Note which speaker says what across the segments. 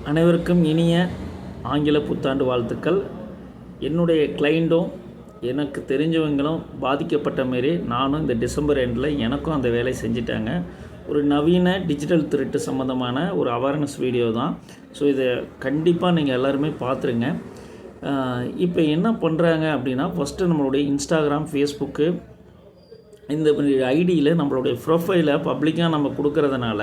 Speaker 1: அனைவருக்கும் இனிய ஆங்கில புத்தாண்டு வாழ்த்துக்கள். என்னுடைய கிளைண்ட்டும் எனக்கு தெரிஞ்சவங்களும் பாதிக்கப்பட்ட மாரி நானும் இந்த டிசம்பர் எண்டில் எனக்கும் அந்த வேலை செஞ்சிட்டாங்க. ஒரு நவீன டிஜிட்டல் திருட்டு சம்மந்தமான ஒரு அவேர்னஸ் வீடியோ தான். ஸோ இதை கண்டிப்பாக நீங்கள் எல்லாருமே பார்த்துருங்க. இப்போ என்ன பண்ணுறாங்க அப்படின்னா, ஃபஸ்ட்டு நம்மளுடைய இன்ஸ்டாகிராம், ஃபேஸ்புக்கு இந்த ஐடியில் நம்மளுடைய ப்ரொஃபைலை பப்ளிக்காக நம்ம கொடுக்கறதுனால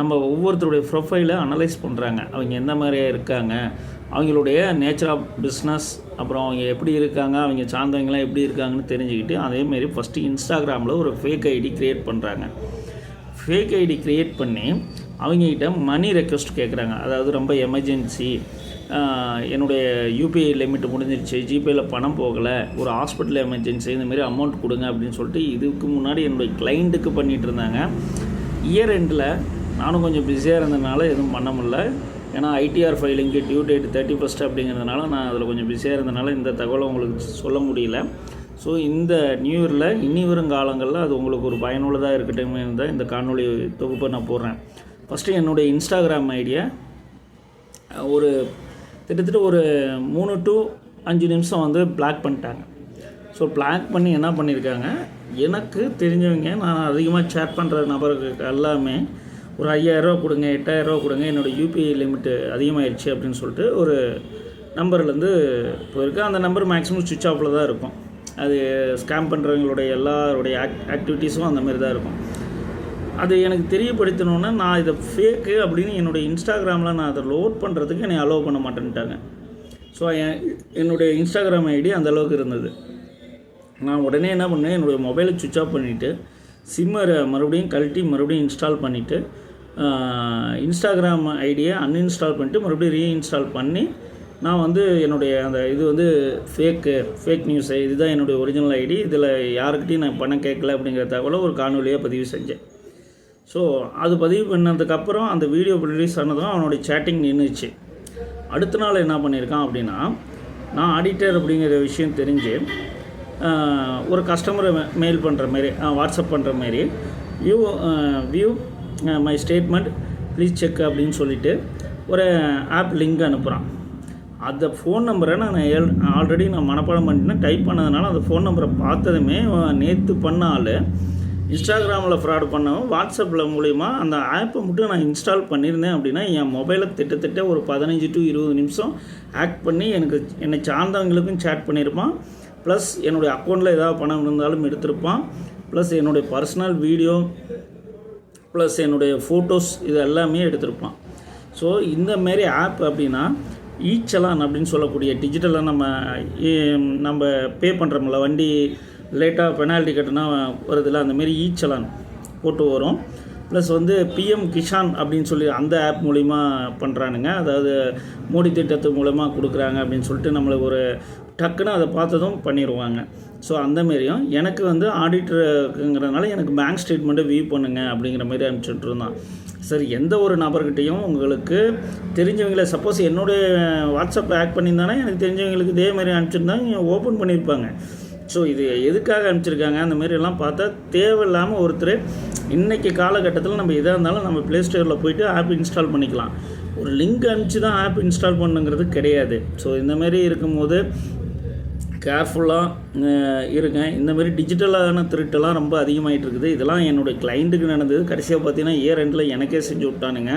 Speaker 1: நம்ம ஒவ்வொருத்தருடைய ப்ரொஃபைலை அனலைஸ் பண்ணுறாங்க. அவங்க எந்த மாதிரியாக இருக்காங்க, அவங்களுடைய நேச்சர் ஆஃப் பிஸ்னஸ், அப்புறம் அவங்க எப்படி இருக்காங்க, அவங்க சார்ந்தவங்களாம் எப்படி இருக்காங்கன்னு தெரிஞ்சுக்கிட்டு அதேமாரி ஃபஸ்ட்டு இன்ஸ்டாகிராமில் ஒரு ஃபேக் ஐடி க்ரியேட் பண்ணுறாங்க. ஃபேக் ஐடி க்ரியேட் பண்ணி அவங்ககிட்ட மணி ரெக்வஸ்ட் கேட்குறாங்க. அதாவது ரொம்ப எமர்ஜென்சி, என்னுடைய யூபிஐ லிமிட் முடிஞ்சிருச்சு, ஜிபேயில் பணம் போகலை, ஒரு ஹாஸ்பிட்டல் எமர்ஜென்சி, இந்தமாரி அமௌண்ட் கொடுங்க அப்படின்னு சொல்லிட்டு இதுக்கு முன்னாடி என்னுடைய கிளைண்ட்டுக்கு பண்ணிகிட்டு இருந்தாங்க. இயர் எண்டில் நானும் கொஞ்சம் பிஸியாக இருந்ததுனால எதுவும் பண்ண முடியல. ஏன்னா ஐடிஆர் ஃபைலிங்கு டியூ டேட் 31 அப்படிங்கிறதுனால நான் அதில் கொஞ்சம் பிஸியாக இருந்ததுனால இந்த தகவலை உங்களுக்கு சொல்ல முடியல. ஸோ இந்த நியூ இயரில் இனி வரும் காலங்களில் அது உங்களுக்கு ஒரு பயனுள்ளதாக இருக்கட்டும் தான் இந்த காணொலி தொகுப்பை நான் போடுறேன். ஃபஸ்ட்டு என்னுடைய இன்ஸ்டாகிராம் ஐடியை ஒரு கிட்டத்தட்ட ஒரு 3 to 5 நிமிஷம் வந்து பிளாக் பண்ணிட்டாங்க. ஸோ பிளாக் பண்ணி என்ன பண்ணியிருக்காங்க, எனக்கு தெரிஞ்சவங்க, நான் அதிகமாக சேட் பண்ணுற நபர்களுக்கு எல்லாமே ஒரு 5000 கொடுங்க, 8000 கொடுங்க, என்னோடய யூபிஐ லிமிட்டு அதிகமாகிடுச்சு அப்படின்னு சொல்லிட்டு ஒரு நம்பர்லேருந்து போயிருக்கு. அந்த நம்பர் மேக்ஸிமம் சுவிட்ச் ஆஃபில் தான் இருக்கும். அது ஸ்கேம் பண்ணுறவங்களுடைய எல்லாருடைய ஆக்டிவிட்டீஸும் அந்தமாரி தான் இருக்கும். அது எனக்கு தெரியப்படுத்தணுன்னா நான் இதை ஃபேக்கு அப்படின்னு என்னுடைய இன்ஸ்டாகிராமில் நான் அதை லோட் பண்ணுறதுக்கு என்னை அலோவ் பண்ண மாட்டேன்ட்டாங்க. ஸோ என்னுடைய இன்ஸ்டாகிராம் ஐடி அந்தளவுக்கு இருந்தது. நான் உடனே என்ன பண்ணேன், என்னுடைய மொபைலை சுவிட்ச் ஆஃப் பண்ணிவிட்டு சிம்மை மறுபடியும் கழட்டி மறுபடியும் இன்ஸ்டால் பண்ணிவிட்டு இன்ஸ்டாகிராம் ஐடியை அன்இன்ஸ்டால் பண்ணிட்டு மறுபடியும் ரீஇன்ஸ்டால் பண்ணி நான் வந்து என்னுடைய அந்த இது வந்து ஃபேக் நியூஸு, இதுதான் என்னுடைய ஒரிஜினல் ஐடி, இதில் யாருக்கிட்டையும் நான் பணம் கேட்கல அப்படிங்கிற தகவலை ஒரு காணொலியாக பதிவு செஞ்சேன். ஸோ அது பதிவு பண்ணதுக்கப்புறம் அந்த வீடியோ ரிலீஸ் ஆனதும் அவனுடைய சேட்டிங் நின்றுச்சு. அடுத்த நாள் என்ன பண்ணியிருக்கான் அப்படின்னா, நான் ஆடிட்டர் அப்படிங்கிற விஷயம் தெரிஞ்சு ஒரு கஸ்டமரை மெயில் பண்ணுற மாரி, வாட்ஸ்அப் பண்ணுற மாரி view my statement please check அப்படின்னு சொல்லிவிட்டு ஒரு ஆப் லிங்க் அனுப்புகிறான். அந்த ஃபோன் நம்பரை நான் ஆல்ரெடி மனப்பாடம் பண்ணிட்டேன். டைப் பண்ணதுனால அந்த ஃபோன் நம்பரை பார்த்ததுமே நேற்று பண்ணால் இன்ஸ்டாகிராமில் ஃப்ராட் பண்ணவன் வாட்ஸ்அப்பில் மூலிமா அந்த ஆப்பை மட்டும் நான் இன்ஸ்டால் பண்ணியிருந்தேன் அப்படின்னா என் மொபைலில் திட்டத்தட்ட ஒரு 15 to 20 நிமிஷம் ஆக்ட் பண்ணி என்னை சார்ந்தவங்களுக்கும் சேட் பண்ணியிருப்பான். ப்ளஸ் என்னுடைய அக்கௌண்ட்டில் ஏதாவது பணம் இருந்தாலும் எடுத்திருப்பான். ப்ளஸ் என்னுடைய பர்சனல் வீடியோ ப்ளஸ் என்னுடைய ஃபோட்டோஸ் இது எல்லாமே எடுத்திருப்பான். ஸோ இந்தமாரி ஆப் அப்படின்னா ஈச்சலான் அப்படின்னு சொல்லக்கூடிய டிஜிட்டலாக நம்ம பே பண்ணுறோம்ல, வண்டி லேட்டாக பெனால்ட்டி கட்டினா வருதில்ல, அந்தமாரி ஈச்சலான் போட்டு வரும். ப்ளஸ் வந்து பிஎம் கிஷான் அப்படின்னு சொல்லி அந்த ஆப் மூலிமா பண்ணுறானுங்க. அதாவது மோடி திட்டத்து மூலமாக கொடுக்குறாங்க அப்படின்னு சொல்லிட்டு நம்மளுக்கு ஒரு டக்குன்னு அதை பார்த்ததும் பண்ணிடுவாங்க. ஸோ அந்தமாரியும் எனக்கு வந்து ஆடிட்டருங்கிறதுனால எனக்கு பேங்க் ஸ்டேட்மெண்ட்டை வியூ பண்ணுங்கள் அப்படிங்கிற மாதிரி அனுப்பிச்சுட்டு இருந்தான். சரி, எந்த ஒரு நபர்கிட்டையும் உங்களுக்கு தெரிஞ்சவங்கள சப்போஸ் என்னுடைய வாட்ஸ்அப்பில் ஆக்ட் பண்ணியிருந்தானே எனக்கு தெரிஞ்சவங்களுக்கு இதே மாதிரி அனுப்பிச்சிருந்தாங்க, ஓப்பன் பண்ணியிருப்பாங்க. ஸோ இது எதுக்காக அனுப்பிச்சிருக்காங்க அந்த மாதிரிலாம் பார்த்தா தேவையில்லாமல் ஒருத்தர் இன்றைக்கி காலகட்டத்தில் நம்ம எதாக இருந்தாலும் நம்ம ப்ளே ஸ்டோரில் போய்ட்டு ஆப் இன்ஸ்டால் பண்ணிக்கலாம். ஒரு லிங்க் அனுப்பிச்சு தான் ஆப் இன்ஸ்டால் பண்ணுங்கிறது கிடையாது. ஸோ இந்தமாரி இருக்கும்போது கேர்ஃபுல்லாக இருங்க. இந்தமாரி டிஜிட்டலான திருட்டெல்லாம் ரொம்ப அதிகமாகிட்டு இருக்குது. இதெல்லாம் என்னுடைய கிளைண்ட்டுக்கு நடந்தது. கடைசியாக பார்த்தீங்கன்னா இயர் எண்டில் எனக்கே செஞ்சு விட்டானுங்க.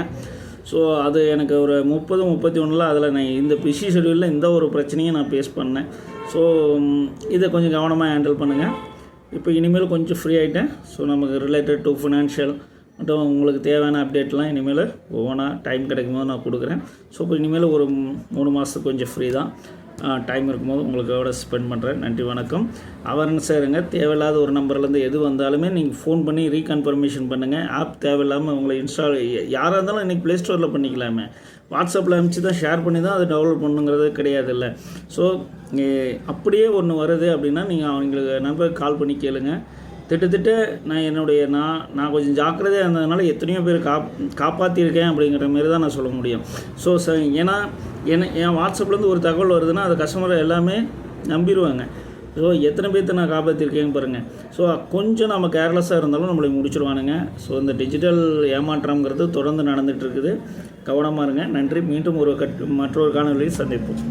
Speaker 1: ஸோ அது எனக்கு ஒரு 30-31 அதில் நான் இந்த பிஸி ஷெடியூலில் இந்த ஒரு பிரச்சனையும் நான் ஃபேஸ் பண்ணேன். ஸோ இதை கொஞ்சம் கவனமாக ஹேண்டில் பண்ணுங்கள். இப்போ இனிமேல் கொஞ்சம் ஃப்ரீ ஆகிட்டேன். ஸோ நமக்கு ரிலேட்டட் டு ஃபினான்ஷியல் மற்றும் உங்களுக்கு தேவையான அப்டேட்லாம் இனிமேல் ஒவ்வொன்றா டைம் கிடைக்கும்போது நான் கொடுக்குறேன். ஸோ இப்போ இனிமேல் ஒரு 3 மாதத்துக்கு கொஞ்சம் ஃப்ரீ தான். டைம் இருக்கும்போது உங்களுக்கோட ஸ்பெண்ட் பண்ணுறேன். நன்றி, வணக்கம். அவேர்னஸாக இருங்க. தேவையில்லாத ஒரு நம்பர்லேருந்து எது வந்தாலுமே நீங்கள் ஃபோன் பண்ணி ரீகன்ஃபர்மேஷன் பண்ணுங்கள். ஆப் தேவையில்லாமல் உங்களை இன்ஸ்டால் யாராக இருந்தாலும் இன்றைக்கி ப்ளே ஸ்டோரில் பண்ணிக்கலாமே. வாட்ஸ்அப்பில் அனுப்பிச்சு தான் ஷேர் பண்ணி தான் அதை டவுன்லோட் பண்ணுங்கிறது கிடையாது இல்லை. ஸோ அப்படியே ஒன்று வருது அப்படின்னா நீங்கள் அவங்களுக்கு நம்பருக்கு கால் பண்ணி கேளுங்க. திட்டத்திட்ட நான் கொஞ்சம் ஜாக்கிரதையாக இருந்ததுனால எத்தனையோ பேர் காப்பாற்றிருக்கேன் அப்படிங்கிற மாரி தான் நான் சொல்ல முடியும். ஸோ ஏன்னா என் வாட்ஸ்அப்லேருந்து ஒரு தகவல் வருதுன்னா அது கஸ்டமரை எல்லாமே நம்பிடுவாங்க. ஸோ எத்தனை பேர்த்த நான் காப்பாற்றிருக்கேன்னு பாருங்கள். ஸோ கொஞ்சம் நம்ம கேர்லெஸ்ஸாக இருந்தாலும் நம்மளை முடிச்சிடுவானுங்க. ஸோ இந்த டிஜிட்டல் ஏமாற்றம்ங்கிறது தொடர்ந்து நடந்துகிட்ருக்குது. கவனமாக இருங்க. நன்றி. மீண்டும் மற்றொரு காணொலியில் சந்திப்போம்.